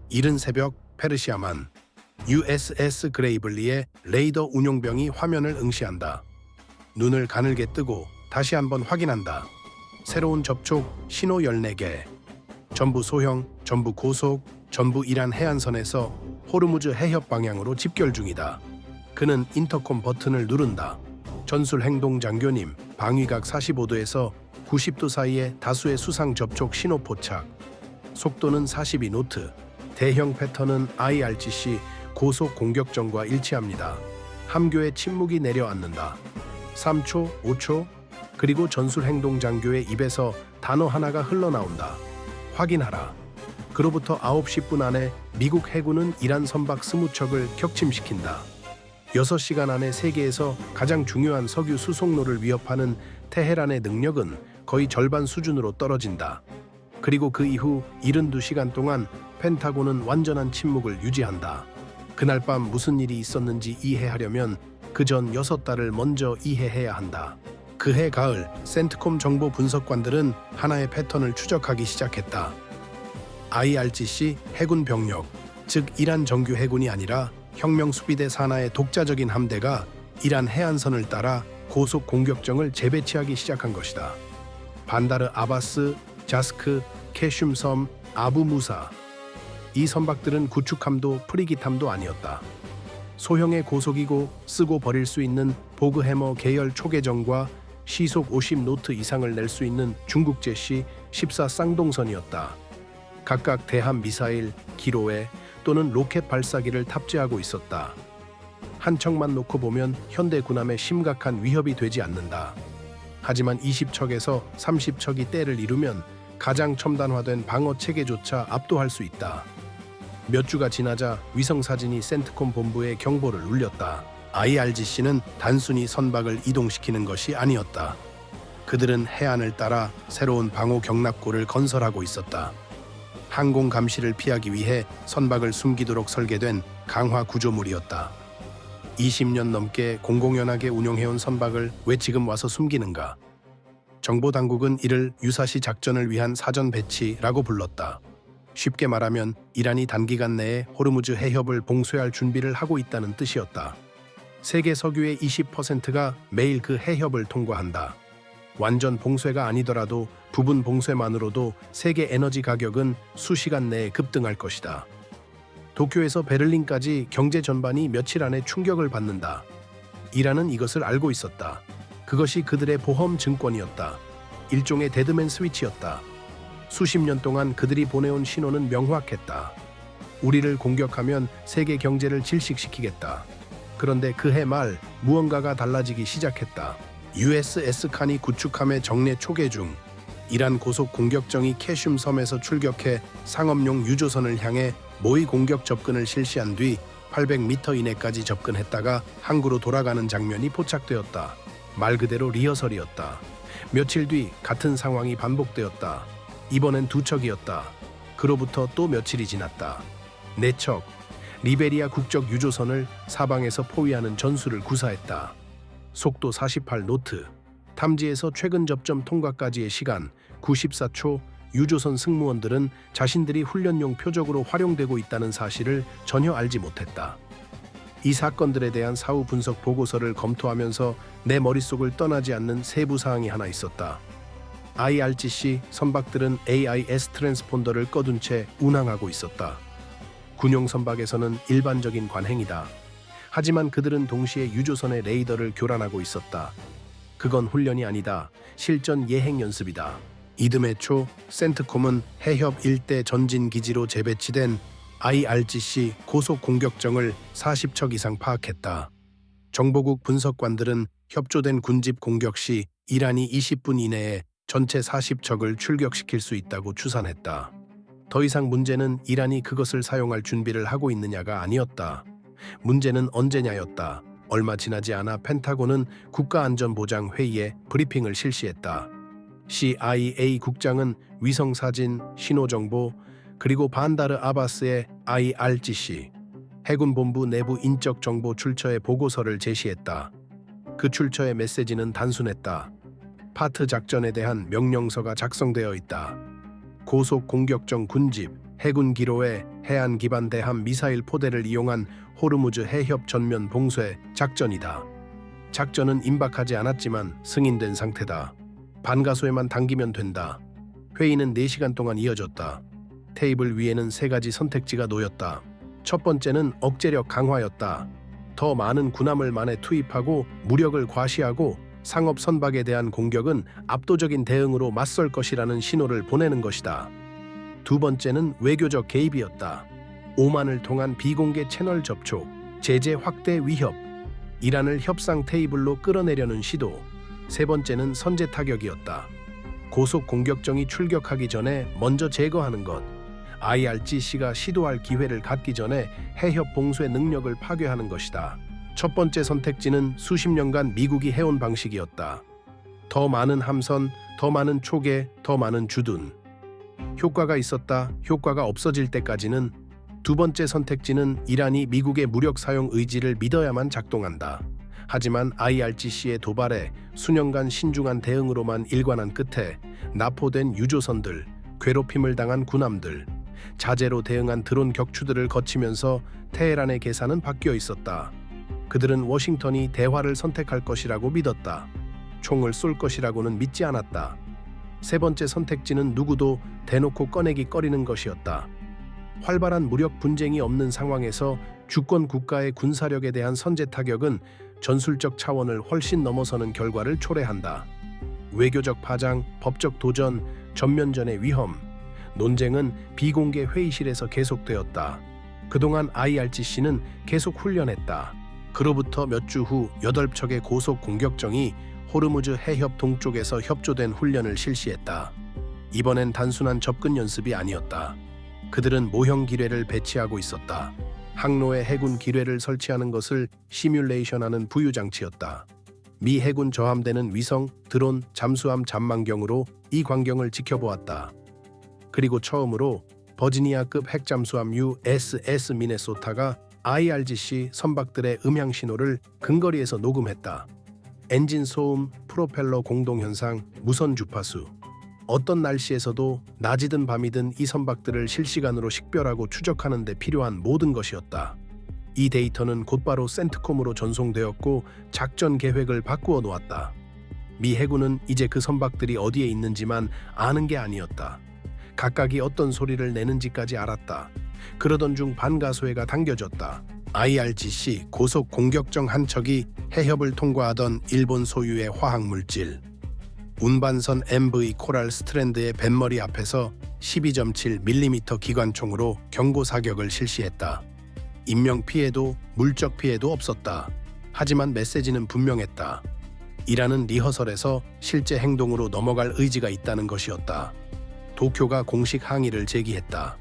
이른 새벽 페르시아만 USS 그레이블리의 레이더 운용병이 화면을 응시한다. 눈을 가늘게 뜨고 다시 한번 확인한다. 새로운 접촉 신호 14개. 전부 소형, 전부 고속, 전부 이란 해안선에서 호르무즈 해협 방향으로 집결 중이다. 그는 인터콤 버튼을 누른다. 전술 행동 장교님, 방위각 45도에서 90도 사이에 다수의 수상 접촉 신호 포착. 속도는 42노트. 대형 패턴은 IRGC 고속 공격정과 일치합니다. 함교의 침묵이 내려앉는다. 3초, 5초, 그리고 전술 행동 장교의 입에서 단어 하나가 흘러나온다. 확인하라. 그로부터 9시 분 안에 미국 해군은 이란 선박 20척을 격침시킨다. 6시간 안에 세계에서 가장 중요한 석유 수송로를 위협하는 테헤란의 능력은 거의 절반 수준으로 떨어진다. 그리고 그 이후 72시간 동안 펜타곤은 완전한 침묵을 유지한다. 그날 밤 무슨 일이 있었는지 이해하려면 그 전 6달을 먼저 이해해야 한다. 그해 가을 센트콤 정보 분석관들은 하나의 패턴을 추적하기 시작했다. IRGC 해군 병력, 즉 이란 정규 해군이 아니라 혁명 수비대 산하의 독자적인 함대가 이란 해안선을 따라 고속 공격정을 재배치하기 시작한 것이다. 반다르 아바스, 자스크, 캐슘섬, 아부 무사. 이 선박들은 구축함도 프리기함도 아니었다. 소형의 고속이고 쓰고 버릴 수 있는 보그해머 계열 초계정과 시속 50노트 이상을 낼 수 있는 중국제시 14 쌍동선이었다. 각각 대함 미사일, 기로에 또는 로켓 발사기를 탑재하고 있었다. 한 척만 놓고 보면 현대 군함에 심각한 위협이 되지 않는다. 하지만 20척에서 30척이 때를 이루면 가장 첨단화된 방어 체계조차 압도할 수 있다. 몇 주가 지나자 위성 사진이 센트콤 본부에 경보를 울렸다. IRGC는 단순히 선박을 이동시키는 것이 아니었다. 그들은 해안을 따라 새로운 방호 경납고를 건설하고 있었다. 항공 감시를 피하기 위해 선박을 숨기도록 설계된 강화 구조물이었다. 20년 넘게 공공연하게 운용해온 선박을 왜 지금 와서 숨기는가? 정보 당국은 이를 유사시 작전을 위한 사전 배치라고 불렀다. 쉽게 말하면 이란이 단기간 내에 호르무즈 해협을 봉쇄할 준비를 하고 있다는 뜻이었다. 세계 석유의 20%가 매일 그 해협을 통과한다. 완전 봉쇄가 아니더라도 부분 봉쇄만으로도 세계 에너지 가격은 수시간 내에 급등할 것이다. 도쿄에서 베를린까지 경제 전반이 며칠 안에 충격을 받는다. 이란은 이것을 알고 있었다. 그것이 그들의 보험 증권이었다. 일종의 데드맨 스위치였다. 수십 년 동안 그들이 보내온 신호는 명확했다. 우리를 공격하면 세계 경제를 질식시키겠다. 그런데 그해 말 무언가가 달라지기 시작했다. USS 칸이 구축함의 정례 초계 중 이란 고속 공격정이 캐슘 섬에서 출격해 상업용 유조선을 향해 모의 공격 접근을 실시한 뒤 800m 이내까지 접근했다가 항구로 돌아가는 장면이 포착되었다. 말 그대로 리허설이었다. 며칠 뒤 같은 상황이 반복되었다. 이번엔 2척이었다. 그로부터 또 며칠이 지났다. 4척. 리베리아 국적 유조선을 사방에서 포위하는 전술을 구사했다. 속도 48노트. 탐지에서 최근 접점 통과까지의 시간 94초. 유조선 승무원들은 자신들이 훈련용 표적으로 활용되고 있다는 사실을 전혀 알지 못했다. 이 사건들에 대한 사후 분석 보고서를 검토하면서 내 머릿속을 떠나지 않는 세부 사항이 하나 있었다. IRGC 선박들은 AIS 트랜스폰더를 꺼둔 채 운항하고 있었다. 군용 선박에서는 일반적인 관행이다. 하지만 그들은 동시에 유조선의 레이더를 교란하고 있었다. 그건 훈련이 아니다. 실전 예행 연습이다. 이듬해 초 센트콤은 해협 일대 전진 기지로 재배치된 IRGC 고속 공격정을 40척 이상 파악했다. 정보국 분석관들은 협조된 군집 공격 시 이란이 20분 이내에 전체 40척을 출격시킬 수 있다고 추산했다. 더 이상 문제는 이란이 그것을 사용할 준비를 하고 있느냐가 아니었다. 문제는 언제냐였다. 얼마 지나지 않아 펜타곤은 국가안전보장회의에 브리핑을 실시했다. CIA 국장은 위성사진, 신호정보, 그리고 반다르 아바스의 IRGC 해군본부 내부 인적 정보 출처의 보고서를 제시했다. 그 출처의 메시지는 단순했다. 파트 작전에 대한 명령서가 작성되어 있다. 고속 공격정 군집, 해군 기로에 해안 기반 대함 미사일 포대를 이용한 호르무즈 해협 전면 봉쇄 작전이다. 작전은 임박하지 않았지만 승인된 상태다. 반가소에만 당기면 된다. 회의는 4시간 동안 이어졌다. 테이블 위에는 3가지 선택지가 놓였다. 첫 번째는 억제력 강화였다. 더 많은 군함을 만에 투입하고 무력을 과시하고 상업 선박에 대한 공격은 압도적인 대응으로 맞설 것이라는 신호를 보내는 것이다. 두 번째는 외교적 개입이었다. 오만을 통한 비공개 채널 접촉, 제재 확대 위협, 이란을 협상 테이블로 끌어내려는 시도. 세 번째는 선제 타격이었다. 고속 공격정이 출격하기 전에 먼저 제거하는 것. IRGC가 시도할 기회를 갖기 전에 해협 봉쇄 능력을 파괴하는 것이다. 첫 번째 선택지는 수십 년간 미국이 해온 방식이었다. 더 많은 함선, 더 많은 초계, 더 많은 주둔. 효과가 있었다. 효과가 없어질 때까지는. 두 번째 선택지는 이란이 미국의 무력 사용 의지를 믿어야만 작동한다. 하지만 IRGC의 도발에 수년간 신중한 대응으로만 일관한 끝에 납포된 유조선들, 괴롭힘을 당한 군함들, 자재로 대응한 드론 격추들을 거치면서 테헤란의 계산은 바뀌어 있었다. 그들은 워싱턴이 대화를 선택할 것이라고 믿었다. 총을 쏠 것이라고는 믿지 않았다. 세 번째 선택지는 누구도 대놓고 꺼내기 꺼리는 것이었다. 활발한 무력 분쟁이 없는 상황에서 주권 국가의 군사력에 대한 선제 타격은 전술적 차원을 훨씬 넘어서는 결과를 초래한다. 외교적 파장, 법적 도전, 전면전의 위험, 논쟁은 비공개 회의실에서 계속되었다. 그동안 IRGC는 계속 훈련했다. 그로부터 몇 주 후 8척의 고속 공격정이 호르무즈 해협 동쪽에서 협조된 훈련을 실시했다. 이번엔 단순한 접근 연습이 아니었다. 그들은 모형 기뢰를 배치하고 있었다. 항로에 해군 기뢰를 설치하는 것을 시뮬레이션하는 부유장치였다. 미 해군 저함대는 위성, 드론, 잠수함 잠망경으로 이 광경을 지켜보았다. 그리고 처음으로 버지니아급 핵잠수함 USS 미네소타가 IRGC 선박들의 음향 신호를 근거리에서 녹음했다. 엔진 소음, 프로펠러 공동 현상, 무선 주파수. 어떤 날씨에서도 낮이든 밤이든 이 선박들을 실시간으로 식별하고 추적하는 데 필요한 모든 것이었다. 이 데이터는 곧바로 센트콤으로 전송되었고 작전 계획을 바꾸어 놓았다. 미 해군은 이제 그 선박들이 어디에 있는지만 아는 게 아니었다. 각각이 어떤 소리를 내는지까지 알았다. 그러던 중 반가소해가 당겨졌다. IRGC 고속 공격정 한 척이 해협을 통과하던 일본 소유의 화학물질 운반선 MV 코랄 스트랜드의 뱃머리 앞에서 12.7mm 기관총으로 경고 사격을 실시했다. 인명 피해도 물적 피해도 없었다. 하지만 메시지는 분명했다. 이란은 리허설에서 실제 행동으로 넘어갈 의지가 있다는 것이었다. 도쿄가 공식 항의를 제기했다.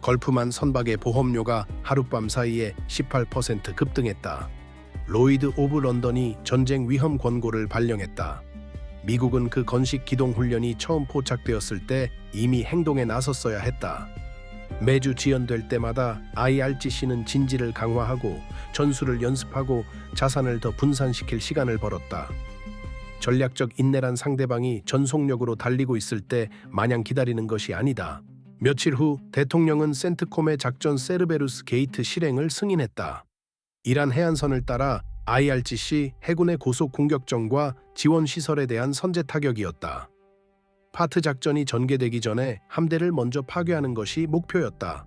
걸프만 선박의 보험료가 하룻밤 사이에 18% 급등했다. 로이드 오브 런던이 전쟁 위험 권고를 발령했다. 미국은 그 건식 기동 훈련이 처음 포착되었을 때 이미 행동에 나섰어야 했다. 매주 지연될 때마다 IRGC는 진지를 강화하고 전술을 연습하고 자산을 더 분산시킬 시간을 벌었다. 전략적 인내란 상대방이 전속력으로 달리고 있을 때 마냥 기다리는 것이 아니다. 며칠 후 대통령은 센트콤의 작전 세르베루스 게이트 실행을 승인했다. 이란 해안선을 따라 IRGC 해군의 고속 공격정과 지원 시설에 대한 선제 타격이었다. 파트 작전이 전개되기 전에 함대를 먼저 파괴하는 것이 목표였다.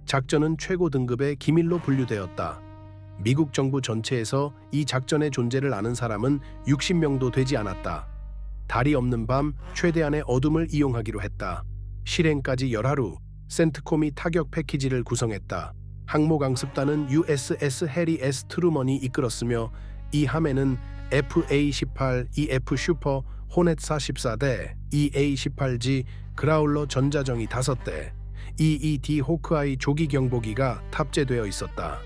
작전은 최고 등급의 기밀로 분류되었다. 미국 정부 전체에서 이 작전의 존재를 아는 사람은 60명도 되지 않았다. 달이 없는 밤 최대한의 어둠을 이용하기로 했다. 실행까지 열하루, 센트콤이 타격 패키지를 구성했다. 항모강습단은 USS 해리 S. 트루먼이 이끌었으며 이 함에는 FA-18 EF 슈퍼 호넷 44대, EA-18G 그라울러 전자정이 5대, EED 호크아이 조기 경보기가 탑재되어 있었다.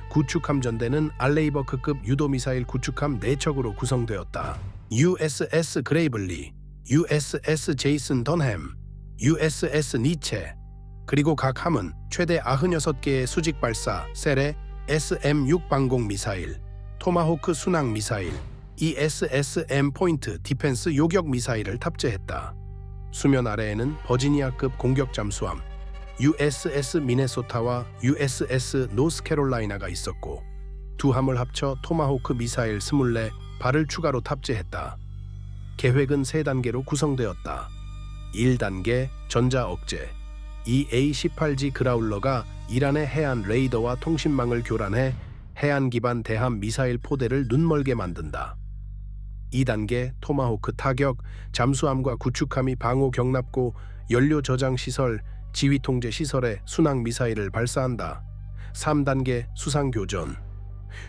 구축함전대는 알레이버크급 유도미사일 구축함 4척으로 구성되었다. USS 그레이블리, USS 제이슨 던햄, USS 니체, 그리고 각 함은 최대 96개의 수직 발사 셀의 SM-6 방공 미사일, 토마호크 순항 미사일, ESSM 포인트 디펜스 요격 미사일을 탑재했다. 수면 아래에는 버지니아급 공격 잠수함, USS 미네소타와 USS 노스캐롤라이나가 있었고 두 함을 합쳐 토마호크 미사일 24발을 추가로 탑재했다. 계획은 3단계로 구성되었다. 1단계 전자 억제. 이 A-18G 그라울러가 이란의 해안 레이더와 통신망을 교란해 해안 기반 대함 미사일 포대를 눈멀게 만든다. 2단계 토마호크 타격, 잠수함과 구축함이 방호 경납고 연료 저장 시설, 지휘 통제 시설에 순항 미사일을 발사한다. 3단계 수상 교전.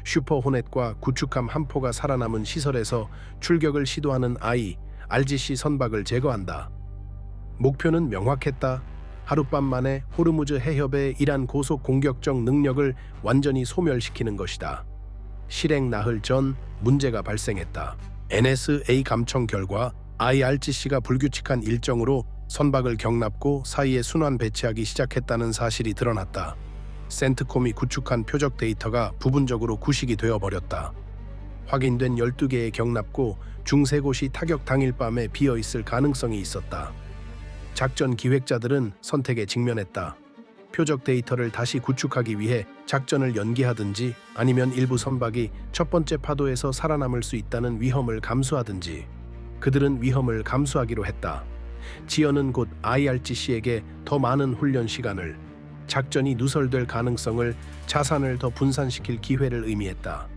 슈퍼 호넷과 구축함 한 포가 살아남은 시설에서 출격을 시도하는 RGC 선박을 제거한다. 목표는 명확했다. 하룻밤 만에 호르무즈 해협의 이란 고속 공격적 능력을 완전히 소멸시키는 것이다. 실행 나흘 전 문제가 발생했다. NSA 감청 결과 IRGC가 불규칙한 일정으로 선박을 경납고 사이에 순환 배치하기 시작했다는 사실이 드러났다. 센트콤이 구축한 표적 데이터가 부분적으로 구식이 되어버렸다. 확인된 12개의 경납고 중 3곳이 타격 당일 밤에 비어있을 가능성이 있었다. 작전 기획자들은 선택에 직면했다. 표적 데이터를 다시 구축하기 위해 작전을 연기하든지 아니면 일부 선박이 첫 번째 파도에서 살아남을 수 있다는 위험을 감수하든지. 그들은 위험을 감수하기로 했다. 지연은 곧 IRGC에게 더 많은 훈련 시간을, 작전이 누설될 가능성을, 자산을 더 분산시킬 기회를 의미했다.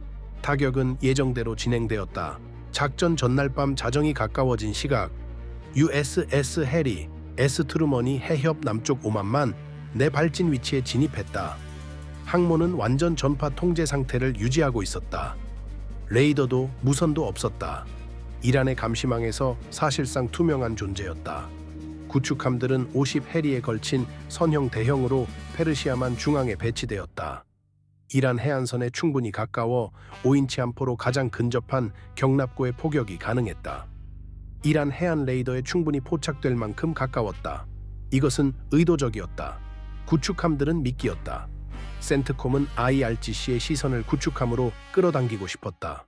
타격은 예정대로 진행되었다. 작전 전날 밤 자정이 가까워진 시각, USS 해리 S 트루먼이 해협 남쪽 5만만 내 발진 위치에 진입했다. 항모는 완전 전파 통제 상태를 유지하고 있었다. 레이더도 무선도 없었다. 이란의 감시망에서 사실상 투명한 존재였다. 구축함들은 50 해리에 걸친 선형 대형으로 페르시아만 중앙에 배치되었다. 이란 해안선에 충분히 가까워 5인치 함포로 가장 근접한 경납고의 포격이 가능했다. 이란 해안 레이더에 충분히 포착될 만큼 가까웠다. 이것은 의도적이었다. 구축함들은 미끼였다. 센트콤은 IRGC의 시선을 구축함으로 끌어당기고 싶었다.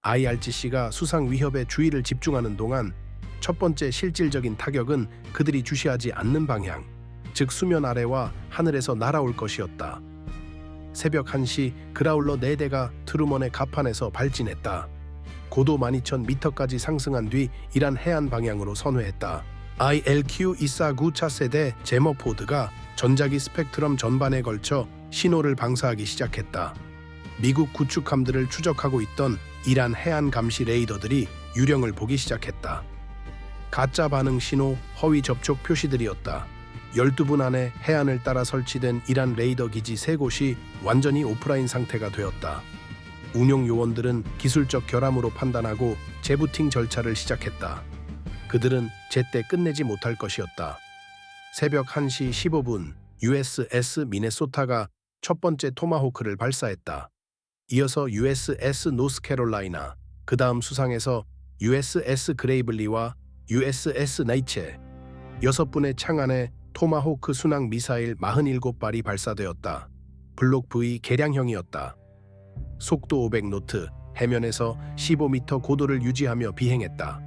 IRGC가 수상 위협에 주의를 집중하는 동안 첫 번째 실질적인 타격은 그들이 주시하지 않는 방향, 즉 수면 아래와 하늘에서 날아올 것이었다. 새벽 1시 그라울러 4대가 트루먼의 갑판에서 발진했다. 고도 12,000m까지 상승한 뒤 이란 해안 방향으로 선회했다. ILQ-249 차세대 제머포드가 전자기 스펙트럼 전반에 걸쳐 신호를 방사하기 시작했다. 미국 구축함들을 추적하고 있던 이란 해안 감시 레이더들이 유령을 보기 시작했다. 가짜 반응 신호, 허위 접촉 표시들이었다. 12분 안에 해안을 따라 설치된 이란 레이더 기지 3곳이 완전히 오프라인 상태가 되었다. 운용 요원들은 기술적 결함으로 판단하고 재부팅 절차를 시작했다. 그들은 제때 끝내지 못할 것이었다. 새벽 1시 15분 USS 미네소타가 첫 번째 토마호크를 발사했다. 이어서 USS 노스캐롤라이나, 그 다음 수상에서 USS 그레이블리와 USS 나이체, 6분의 창안에 토마호크 순항 미사일 47발이 발사되었다. 블록 V 개량형이었다. 속도 500노트, 해면에서 15m 고도를 유지하며 비행했다.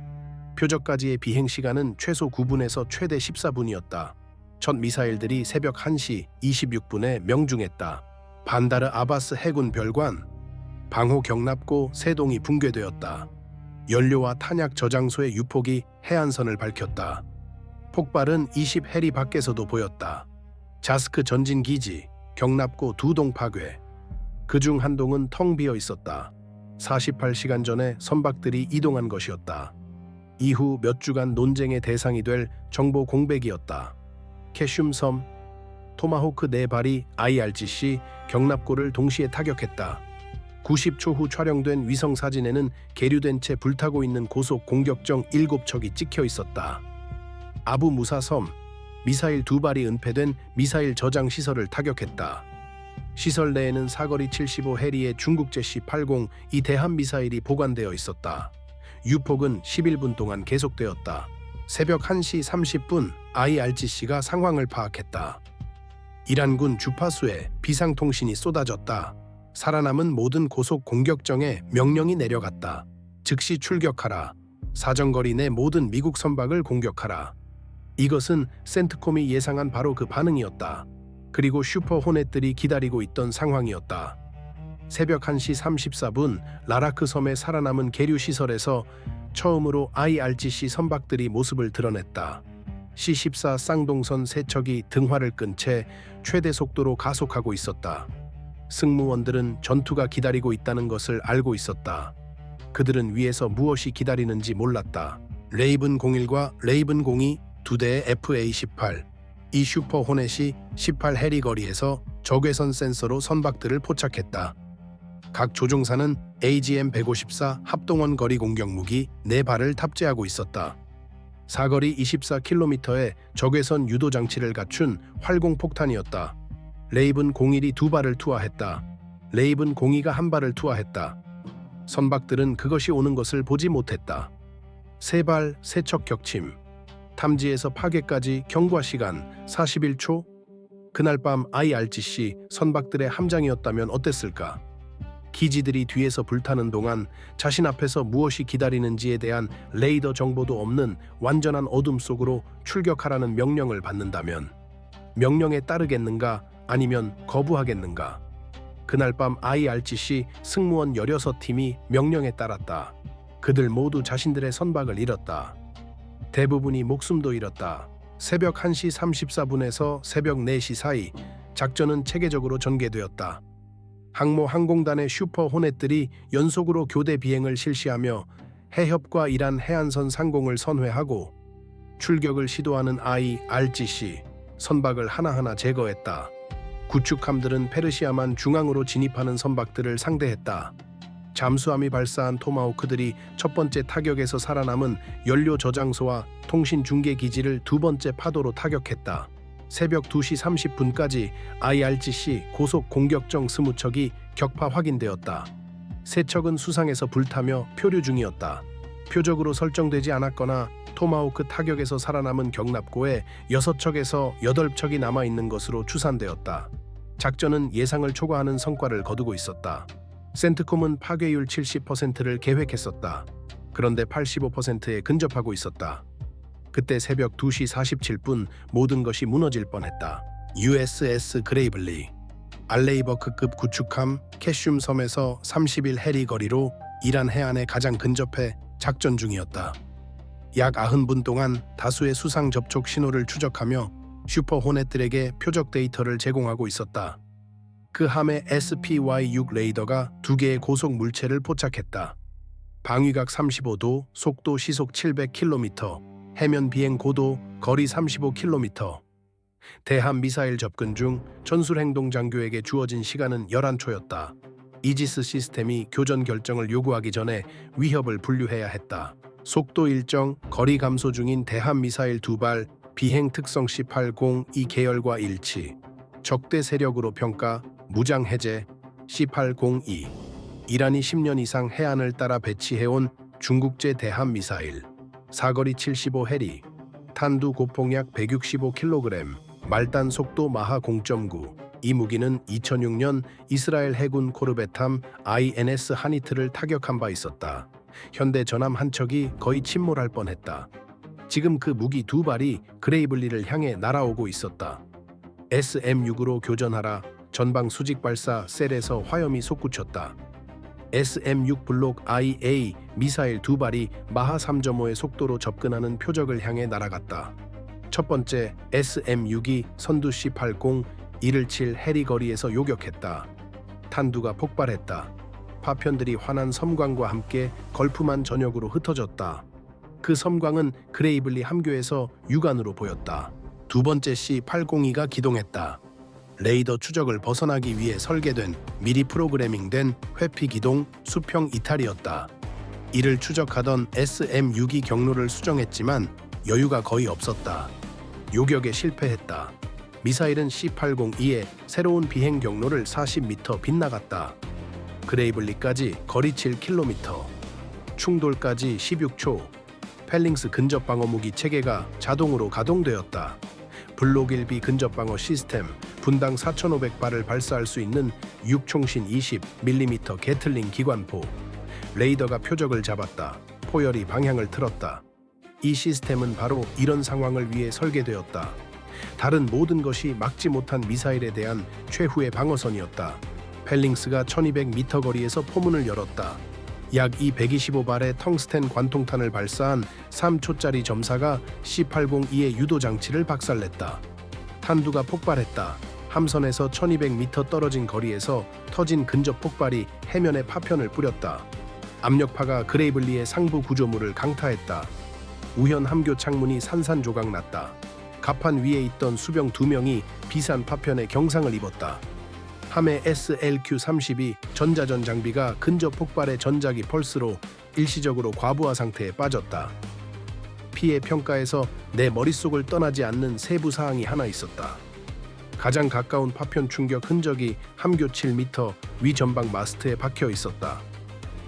표적까지의 비행 시간은 최소 9분에서 최대 14분이었다. 첫 미사일들이 새벽 1시 26분에 명중했다. 반다르 아바스 해군 별관, 방호 경납고 3동이 붕괴되었다. 연료와 탄약 저장소의 유폭이 해안선을 밝혔다. 폭발은 20 해리 밖에서도 보였다. 자스크 전진기지, 경납고 2동 파괴. 그중 한 동은 텅 비어 있었다. 48시간 전에 선박들이 이동한 것이었다. 이후 몇 주간 논쟁의 대상이 될 정보 공백이었다. 캐슘섬, 토마호크 4발이 IRGC 경납고를 동시에 타격했다. 90초 후 촬영된 위성 사진에는 계류된 채 불타고 있는 고속 공격정 7척이 찍혀 있었다. 아부 무사섬, 미사일 2발이 은폐된 미사일 저장 시설을 타격했다. 시설 내에는 사거리 75 해리의 중국 제시 80 이 대함 미사일이 보관되어 있었다. 유폭은 11분 동안 계속되었다. 새벽 1시 30분 IRGC가 상황을 파악했다. 이란군 주파수에 비상통신이 쏟아졌다. 살아남은 모든 고속 공격정에 명령이 내려갔다. 즉시 출격하라. 사정거리 내 모든 미국 선박을 공격하라. 이것은 센트콤이 예상한 바로 그 반응이었다. 그리고 슈퍼 호넷들이 기다리고 있던 상황이었다. 새벽 1시 34분 라라크 섬의 살아남은 계류 시설에서 처음으로 IRGC 선박들이 모습을 드러냈다. C-14 쌍동선 세척이 등화를 끈 채 최대 속도로 가속하고 있었다. 승무원들은 전투가 기다리고 있다는 것을 알고 있었다. 그들은 위에서 무엇이 기다리는지 몰랐다. 레이븐 01과 레이븐 02 두 대의 FA-18, 이 슈퍼 호넷이 18 해리 거리에서 적외선 센서로 선박들을 포착했다. 각 조종사는 AGM-154 합동원 거리 공격 무기 4발을 탑재하고 있었다. 사거리 24km의 적외선 유도 장치를 갖춘 활공 폭탄이었다. 레이븐 01이 2발을 투하했다. 레이븐 02가 1발을 투하했다. 선박들은 그것이 오는 것을 보지 못했다. 3발 세척 격침, 탐지에서 파괴까지 경과 시간 41초. 그날 밤 IRGC 선박들의 함장이었다면 어땠을까? 기지들이 뒤에서 불타는 동안 자신 앞에서 무엇이 기다리는지에 대한 레이더 정보도 없는 완전한 어둠 속으로 출격하라는 명령을 받는다면 명령에 따르겠는가 아니면 거부하겠는가? 그날 밤 IRGC 승무원 16팀이 명령에 따랐다. 그들 모두 자신들의 선박을 잃었다. 대부분이 목숨도 잃었다. 새벽 1시 34분에서 새벽 4시 사이 작전은 체계적으로 전개되었다. 항모 항공단의 슈퍼 호넷들이 연속으로 교대 비행을 실시하며 해협과 이란 해안선 상공을 선회하고 출격을 시도하는 IRGC 선박을 하나하나 제거했다. 구축함들은 페르시아만 중앙으로 진입하는 선박들을 상대했다. 잠수함이 발사한 토마호크들이 첫 번째 타격에서 살아남은 연료 저장소와 통신 중계 기지를 두 번째 파도로 타격했다. 새벽 2시 30분까지 IRGC 고속 공격정 20척이 격파 확인되었다. 세 척은 수상에서 불타며 표류 중이었다. 표적으로 설정되지 않았거나 토마호크 타격에서 살아남은 경납고에 6척에서 8척이 남아있는 것으로 추산되었다. 작전은 예상을 초과하는 성과를 거두고 있었다. 센트콤은 파괴율 70%를 계획했었다. 그런데 85%에 근접하고 있었다. 그때 새벽 2시 47분 모든 것이 무너질 뻔했다. USS 그레이블리, 알레이버크급 구축함 캐슘 섬에서 31 해리 거리로 이란 해안에 가장 근접해 작전 중이었다. 약 90분 동안 다수의 수상 접촉 신호를 추적하며 슈퍼 호넷들에게 표적 데이터를 제공하고 있었다. 그 함에 SPY-6 레이더가 2개의 고속 물체를 포착했다. 방위각 35도, 속도 시속 700km, 해면 비행 고도, 거리 35km. 대함 미사일 접근 중 전술 행동 장교에게 주어진 시간은 11초였다. 이지스 시스템이 교전 결정을 요구하기 전에 위협을 분류해야 했다. 속도 일정, 거리 감소 중인 대함 미사일 2발, 비행 특성 C-80 이 계열과 일치. 적대 세력으로 평가, 무장 해제, C-80E. 이란이 10년 이상 해안을 따라 배치해온 중국제 대함 미사일. 사거리 75 해리, 탄두 고폭약 165kg, 말단 속도 마하 0.9. 이 무기는 2006년 이스라엘 해군 코르벳함 INS 하니트를 타격한 바 있었다. 현대 전함 한 척이 거의 침몰할 뻔했다. 지금 그 무기 2발이 그레이블리를 향해 날아오고 있었다. SM-6으로 교전하라. 전방 수직 발사 셀에서 화염이 솟구쳤다. SM-6 블록 IA 미사일 2발이 마하 3.5의 속도로 접근하는 표적을 향해 날아갔다. 첫 번째 SM-6이 선두 C-80 117 해리 거리에서 요격했다. 탄두가 폭발했다. 파편들이 환한 섬광과 함께 걸프만 전역으로 흩어졌다. 그 섬광은 그레이블리 함교에서 육안으로 보였다. 두 번째 C-802가 기동했다. 레이더 추적을 벗어나기 위해 설계된 미리 프로그래밍된 회피 기동 수평 이탈이었다. 이를 추적하던 SM-6이 경로를 수정했지만 여유가 거의 없었다. 요격에 실패했다. 미사일은 C-802의 새로운 비행 경로를 40m 빗나갔다. 그레이블리까지 거리 7km, 충돌까지 16초. 펠링스 근접방어 무기 체계가 자동으로 가동되었다. 블록 1B 근접방어 시스템, 분당 4,500발을 발사할 수 있는 6총신 20mm 게틀링 기관포. 레이더가 표적을 잡았다. 포열이 방향을 틀었다. 이 시스템은 바로 이런 상황을 위해 설계되었다. 다른 모든 것이 막지 못한 미사일에 대한 최후의 방어선이었다. 펠링스가 1200m 거리에서 포문을 열었다. 약 225발의 텅스텐 관통탄을 발사한 3초짜리 점사가 C-802의 유도 장치를 박살냈다. 탄두가 폭발했다. 함선에서 1200m 떨어진 거리에서 터진 근접 폭발이 해면에 파편을 뿌렸다. 압력파가 그레이블리의 상부 구조물을 강타했다. 우현 함교 창문이 산산조각 났다. 갑판 위에 있던 수병 2명이 비산 파편에 경상을 입었다. 함의 SLQ-30이 전자전 장비가 근접 폭발의 전자기 펄스로 일시적으로 과부하 상태에 빠졌다. 피해 평가에서 내 머릿속을 떠나지 않는 세부 사항이 하나 있었다. 가장 가까운 파편 충격 흔적이 함교 7m 위 전방 마스트에 박혀 있었다.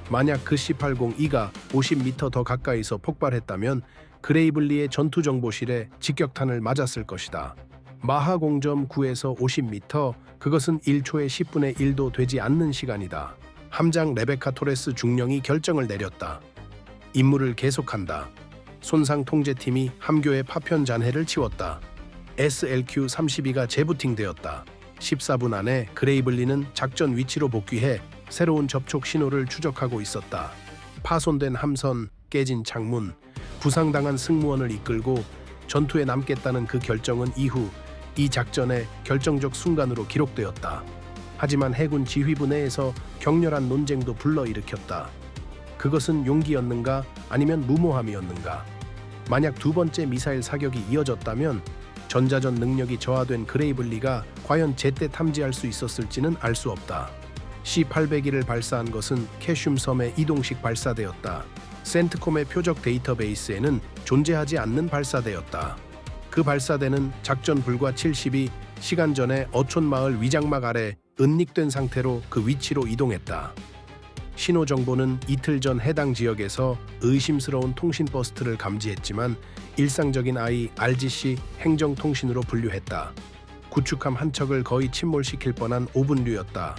만약 그 C-802가 50m 더 가까이서 폭발했다면 그레이블리의 전투정보실에 직격탄을 맞았을 것이다. 마하 0.9에서 50m, 그것은 1초의 10분의 1도 되지 않는 시간이다. 함장 레베카 토레스 중령이 결정을 내렸다. 임무를 계속한다. 손상 통제팀이 함교의 파편 잔해를 치웠다. SLQ-32가 재부팅되었다. 14분 안에 그레이블리는 작전 위치로 복귀해 새로운 접촉 신호를 추적하고 있었다. 파손된 함선, 깨진 창문, 부상당한 승무원을 이끌고 전투에 남겠다는 그 결정은 이후 이 작전의 결정적 순간으로 기록되었다. 하지만 해군 지휘부 내에서 격렬한 논쟁도 불러일으켰다. 그것은 용기였는가 아니면 무모함이었는가? 만약 두 번째 미사일 사격이 이어졌다면 전자전 능력이 저하된 그레이블리가 과연 제때 탐지할 수 있었을지는 알 수 없다. C-801을 발사한 것은 캐슘 섬의 이동식 발사대였다. 센트콤의 표적 데이터베이스에는 존재하지 않는 발사대였다. 그 발사대는 작전 불과 72시간 전에 어촌마을 위장막 아래 은닉된 상태로 그 위치로 이동했다. 신호 정보는 이틀 전 해당 지역에서 의심스러운 통신 버스트를 감지했지만 일상적인 IRGC 행정통신으로 분류했다. 구축함 한 척을 거의 침몰시킬 뻔한 오분류였다.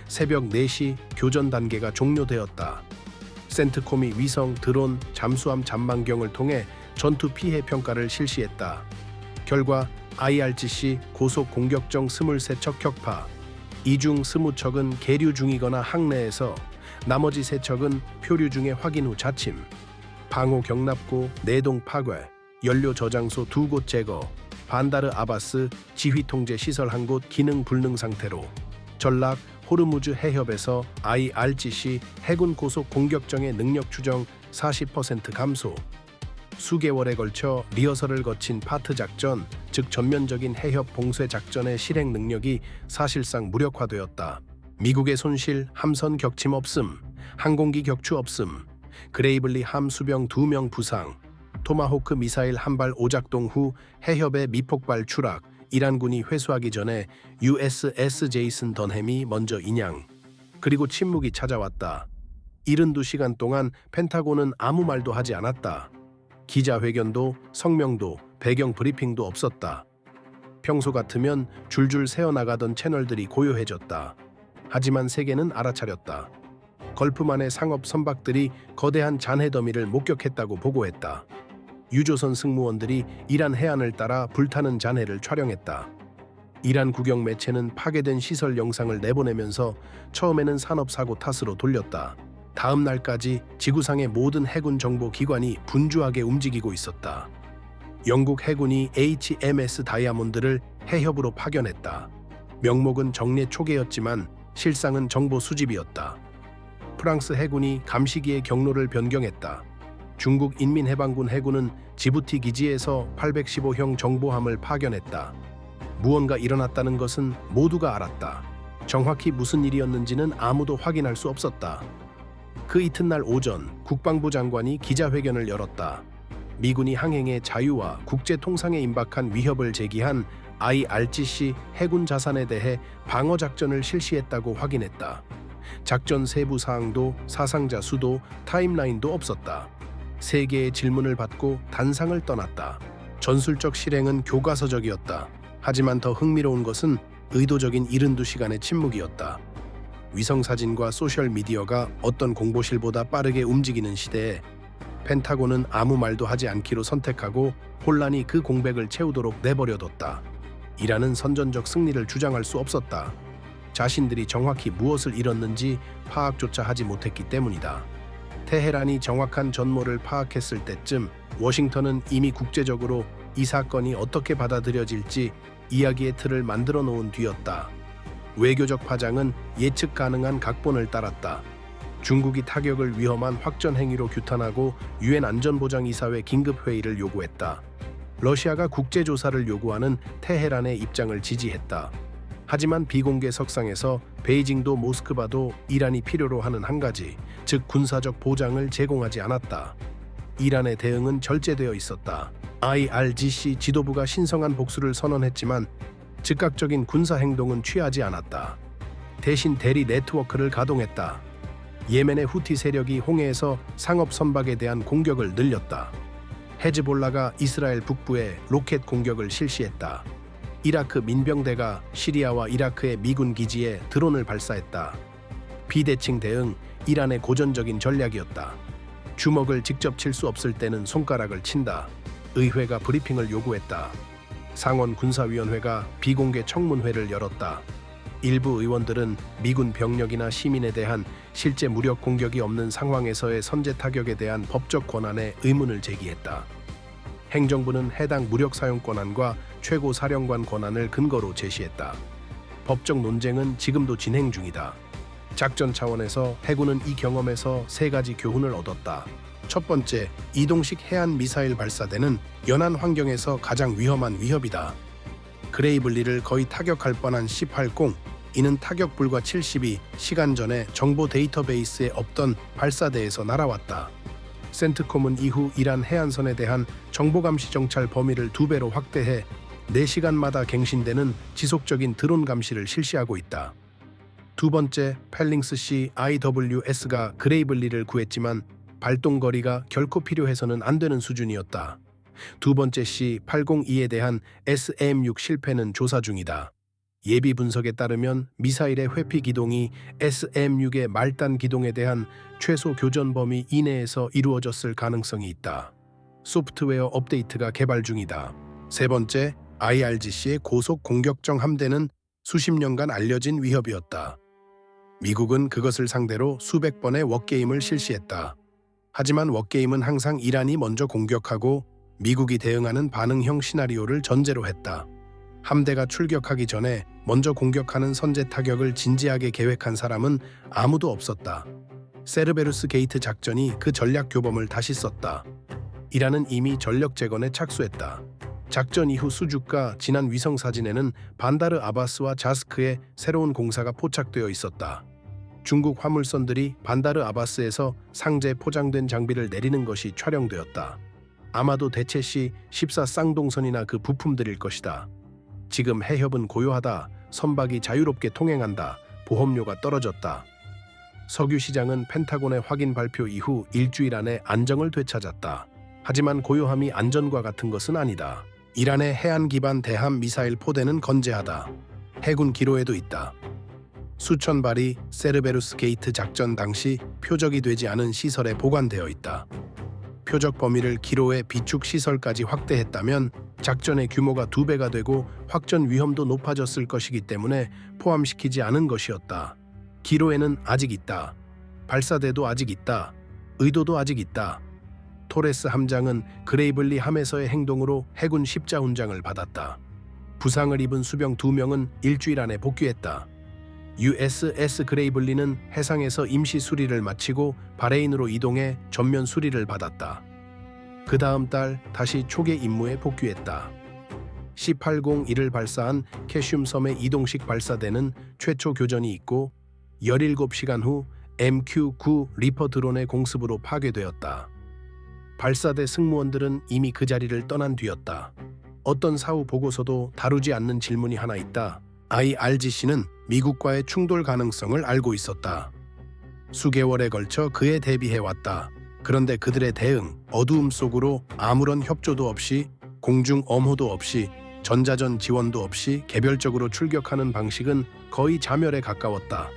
새벽 4시 교전 단계가 종료되었다. 센트콤이 위성, 드론, 잠수함 전망경을 통해 전투 피해 평가를 실시했다. 결과 IRGC 고속 공격정 23척 격파, 이 중 20척은 계류 중이거나 항내에서, 나머지 3척은 표류 중에 확인 후 자침, 방호 경납고 내동 파괴, 연료 저장소 2곳 제거, 반다르 아바스 지휘 통제 시설 1곳 기능 불능 상태로, 전락 호르무즈 해협에서 IRGC 해군 고속 공격정의 능력 추정 40% 감소. 수개월에 걸쳐 리허설을 거친 파트 작전, 즉 전면적인 해협 봉쇄 작전의 실행 능력이 사실상 무력화되었다. 미국의 손실, 함선 격침 없음, 항공기 격추 없음, 그레이블리 함 수병 2명 부상, 토마호크 미사일 한 발 오작동 후 해협의 미폭발 추락, 이란군이 회수하기 전에 USS 제이슨 던햄이 먼저 인양, 그리고 침묵이 찾아왔다. 72시간 동안 펜타곤은 아무 말도 하지 않았다. 기자회견도 성명도 배경 브리핑도 없었다. 평소 같으면 줄줄 새어나가던 채널들이 고요해졌다. 하지만 세계는 알아차렸다. 걸프만의 상업 선박들이 거대한 잔해 더미를 목격했다고 보고했다. 유조선 승무원들이 이란 해안을 따라 불타는 잔해를 촬영했다. 이란 국영 매체는 파괴된 시설 영상을 내보내면서 처음에는 산업사고 탓으로 돌렸다. 다음 날까지 지구상의 모든 해군 정보 기관이 분주하게 움직이고 있었다. 영국 해군이 HMS 다이아몬드를 해협으로 파견했다. 명목은 정례 초계였지만 실상은 정보 수집이었다. 프랑스 해군이 감시기의 경로를 변경했다. 중국 인민해방군 해군은 지부티 기지에서 815형 정보함을 파견했다. 무언가 일어났다는 것은 모두가 알았다. 정확히 무슨 일이었는지는 아무도 확인할 수 없었다. 그 이튿날 오전 국방부 장관이 기자회견을 열었다. 미군이 항행의 자유와 국제 통상에 임박한 위협을 제기한 IRGC 해군 자산에 대해 방어 작전을 실시했다고 확인했다. 작전 세부 사항도 사상자 수도 타임라인도 없었다. 3개의 질문을 받고 단상을 떠났다. 전술적 실행은 교과서적이었다. 하지만 더 흥미로운 것은 의도적인 72시간의 침묵이었다. 위성사진과 소셜미디어가 어떤 공보실보다 빠르게 움직이는 시대에 펜타곤은 아무 말도 하지 않기로 선택하고 혼란이 그 공백을 채우도록 내버려뒀다. 이란은 선전적 승리를 주장할 수 없었다. 자신들이 정확히 무엇을 잃었는지 파악조차 하지 못했기 때문이다. 테헤란이 정확한 전모를 파악했을 때쯤 워싱턴은 이미 국제적으로 이 사건이 어떻게 받아들여질지 이야기의 틀을 만들어 놓은 뒤였다. 외교적 파장은 예측 가능한 각본을 따랐다. 중국이 타격을 위험한 확전 행위로 규탄하고 유엔 안전보장이사회 긴급회의를 요구했다. 러시아가 국제조사를 요구하는 테헤란의 입장을 지지했다. 하지만 비공개 석상에서 베이징도 모스크바도 이란이 필요로 하는 한 가지, 즉 군사적 보장을 제공하지 않았다. 이란의 대응은 절제되어 있었다. IRGC 지도부가 신성한 복수를 선언했지만 즉각적인 군사 행동은 취하지 않았다. 대신 대리 네트워크를 가동했다. 예멘의 후티 세력이 홍해에서 상업 선박에 대한 공격을 늘렸다. 헤즈볼라가 이스라엘 북부에 로켓 공격을 실시했다. 이라크 민병대가 시리아와 이라크의 미군 기지에 드론을 발사했다. 비대칭 대응, 이란의 고전적인 전략이었다. 주먹을 직접 칠 수 없을 때는 손가락을 친다. 의회가 브리핑을 요구했다. 상원 군사위원회가 비공개 청문회를 열었다. 일부 의원들은 미군 병력이나 시민에 대한 실제 무력 공격이 없는 상황에서의 선제 타격에 대한 법적 권한에 의문을 제기했다. 행정부는 해당 무력 사용 권한과 최고 사령관 권한을 근거로 제시했다. 법적 논쟁은 지금도 진행 중이다. 작전 차원에서 해군은 이 경험에서 세 가지 교훈을 얻었다. 첫 번째, 이동식 해안 미사일 발사대는 연안 환경에서 가장 위험한 위협이다. 그레이블리를 거의 타격할 뻔한 C-80, 이는 타격 불과 72시간 전에 정보 데이터베이스에 없던 발사대에서 날아왔다. 센트콤은 이후 이란 해안선에 대한 정보감시 정찰 범위를 2배로 확대해 4시간마다 갱신되는 지속적인 드론 감시를 실시하고 있다. 두 번째, 펠링스-C IWS가 그레이블리를 구했지만 발동거리가 결코 필요해서는 안 되는 수준이었다. 두 번째 C-802에 대한 SM-6 실패는 조사 중이다. 예비 분석에 따르면 미사일의 회피 기동이 SM-6의 말단 기동에 대한 최소 교전 범위 이내에서 이루어졌을 가능성이 있다. 소프트웨어 업데이트가 개발 중이다. 세 번째, IRGC의 고속 공격정 함대는 수십 년간 알려진 위협이었다. 미국은 그것을 상대로 수백 번의 워게임을 실시했다. 하지만 워게임은 항상 이란이 먼저 공격하고 미국이 대응하는 반응형 시나리오를 전제로 했다. 함대가 출격하기 전에 먼저 공격하는 선제 타격을 진지하게 계획한 사람은 아무도 없었다. 세르베루스 게이트 작전이 그 전략 교범을 다시 썼다. 이란은 이미 전력 재건에 착수했다. 작전 이후 수주가 지난 위성 사진에는 반다르 아바스와 자스크의 새로운 공사가 포착되어 있었다. 중국 화물선들이 반다르 아바스에서 상자에 포장된 장비를 내리는 것이 촬영되었다. 아마도 대체 C-14 쌍동선이나 그 부품들일 것이다. 지금 해협은 고요하다. 선박이 자유롭게 통행한다. 보험료가 떨어졌다. 석유 시장은 펜타곤의 확인 발표 이후 일주일 안에 안정을 되찾았다. 하지만 고요함이 안전과 같은 것은 아니다. 이란의 해안 기반 대함 미사일 포대는 건재하다. 해군 기로에도 있다. 수천 발이 세르베루스 게이트 작전 당시 표적이 되지 않은 시설에 보관되어 있다. 표적 범위를 기로의 비축 시설까지 확대했다면 작전의 규모가 2배가 되고 확전 위험도 높아졌을 것이기 때문에 포함시키지 않은 것이었다. 기로에는 아직 있다. 발사대도 아직 있다. 의도도 아직 있다. 토레스 함장은 그레이블리 함에서의 행동으로 해군 십자훈장을 받았다. 부상을 입은 수병 2명은 일주일 안에 복귀했다. USS 그레이블리는 해상에서 임시 수리를 마치고 바레인으로 이동해 전면 수리를 받았다. 그 다음 달 다시 초계 임무에 복귀했다. C-801을 발사한 캐슘 섬의 이동식 발사대는 최초 교전이 있고 17시간 후 MQ-9 리퍼 드론의 공습으로 파괴되었다. 발사대 승무원들은 이미 그 자리를 떠난 뒤였다. 어떤 사후 보고서도 다루지 않는 질문이 하나 있다. IRGC는 미국과의 충돌 가능성을 알고 있었다. 수개월에 걸쳐 그에 대비해왔다. 그런데 그들의 대응, 어두움 속으로 아무런 협조도 없이, 공중 엄호도 없이, 전자전 지원도 없이 개별적으로 출격하는 방식은 거의 자멸에 가까웠다.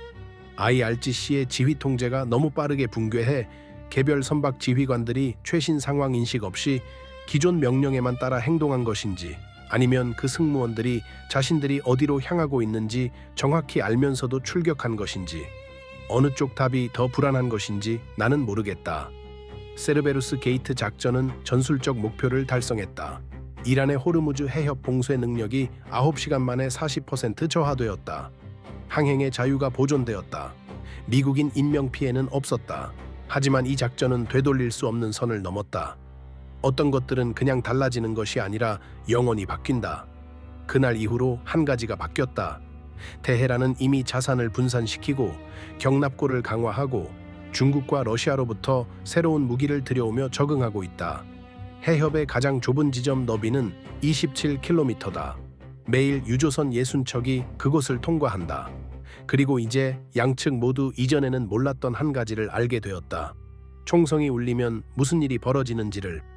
IRGC의 지휘 통제가 너무 빠르게 붕괴해 개별 선박 지휘관들이 최신 상황 인식 없이 기존 명령에만 따라 행동한 것인지, 아니면 그 승무원들이 자신들이 어디로 향하고 있는지 정확히 알면서도 출격한 것인지, 어느 쪽 답이 더 불안한 것인지 나는 모르겠다. 세르베루스 게이트 작전은 전술적 목표를 달성했다. 이란의 호르무즈 해협 봉쇄 능력이 9시간 만에 40% 저하되었다. 항행의 자유가 보존되었다. 미국인 인명 피해는 없었다. 하지만 이 작전은 되돌릴 수 없는 선을 넘었다. 어떤 것들은 그냥 달라지는 것이 아니라 영원히 바뀐다. 그날 이후로 한 가지가 바뀌었다. 테헤란은 이미 자산을 분산시키고 경납고를 강화하고 중국과 러시아로부터 새로운 무기를 들여오며 적응하고 있다. 해협의 가장 좁은 지점 너비는 27km다. 매일 유조선 60척이 그곳을 통과한다. 그리고 이제 양측 모두 이전에는 몰랐던 한 가지를 알게 되었다. 총성이 울리면 무슨 일이 벌어지는지를.